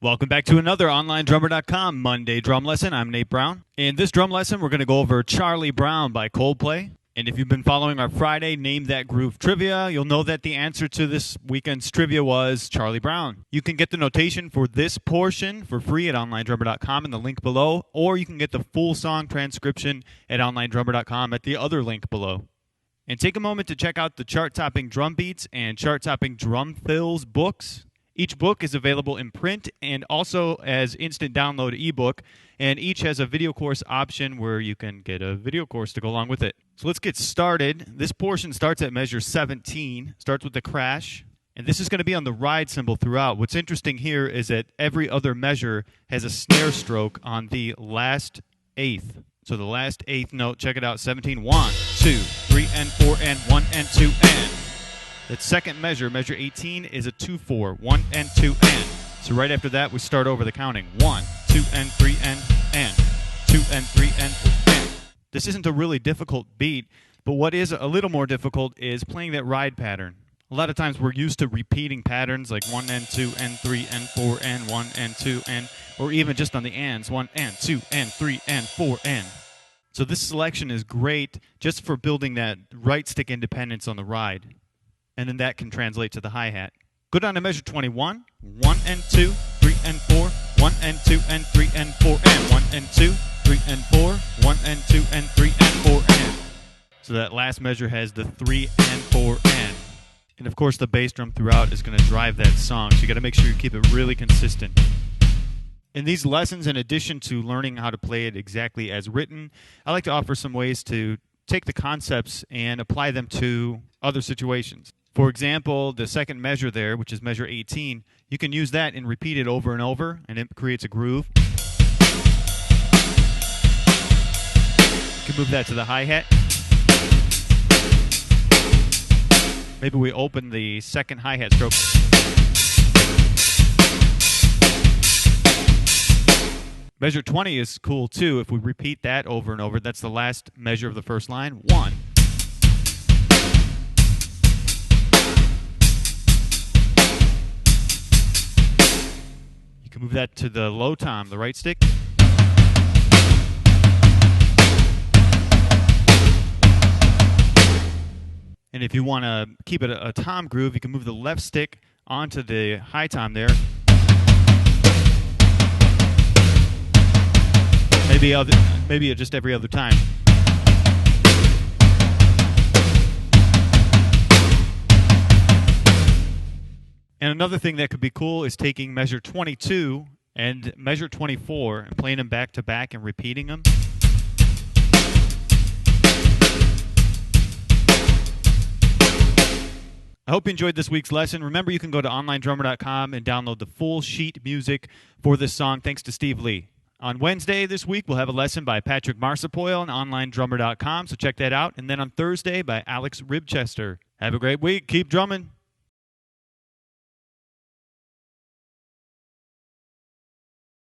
Welcome back to another OnlineDrummer.com Monday drum lesson. I'm Nate Brown. In this drum lesson, we're going to go over Charlie Brown by Coldplay. And if you've been following our Friday Name That Groove trivia, you'll know that the answer to this weekend's trivia was Charlie Brown. You can get the notation for this portion for free at OnlineDrummer.com in the link below, or you can get the full song transcription at OnlineDrummer.com at the other link below. And take a moment to check out the chart-topping drum beats and chart-topping drum fills books. Each book is available in print and also as instant download ebook, and each has a video course option where you can get a video course to go along with it. So let's get started. This portion starts at measure 17, starts with the crash, and this is going to be on the ride cymbal throughout. What's interesting here is that every other measure has a snare stroke on the last eighth. So the last eighth note, check it out, 17, 1, 2, 3, and 4, and 1, and 2, and. That second measure, measure 18, is a 2-4, 1 and 2 and. So right after that, we start over the counting. 1, 2 and 3 and 2 and 3 and 4 and. This isn't a really difficult beat, but what is a little more difficult is playing that ride pattern. A lot of times we're used to repeating patterns like 1 and 2 and 3 and 4 and 1 and 2 and, or even just on the ands, 1 and 2 and 3 and 4 and. So this selection is great just for building that right stick independence on the ride. And then that can translate to the hi-hat. Go down to measure 21, 1 and 2, 3 and 4, 1 and 2 and 3 and 4 and 1 and 2, 3 and 4, 1 and 2 and 3 and 4 and. So that last measure has the 3 and 4 and. And of course the bass drum throughout is going to drive that song, so you got to make sure you keep it really consistent. In these lessons, in addition to learning how to play it exactly as written, I like to offer some ways to take the concepts and apply them to other situations. For example, the second measure there, which is measure 18, you can use that and repeat it over and over, and it creates a groove. You can move that to the hi-hat. Maybe we open the second hi-hat stroke. Measure 20 is cool too. If we repeat that over and over, that's the last measure of the first line. 1. Move that to the low tom, the right stick. And if you want to keep it a tom groove, you can move the left stick onto the high tom there. Maybe just every other time. And another thing that could be cool is taking measure 22 and measure 24 and playing them back to back and repeating them. I hope you enjoyed this week's lesson. Remember, you can go to OnlineDrummer.com and download the full sheet music for this song, thanks to Steve Lee. On Wednesday this week, we'll have a lesson by Patrick Marsapoyle on OnlineDrummer.com, so check that out. And then on Thursday by Alex Ribchester. Have a great week. Keep drumming.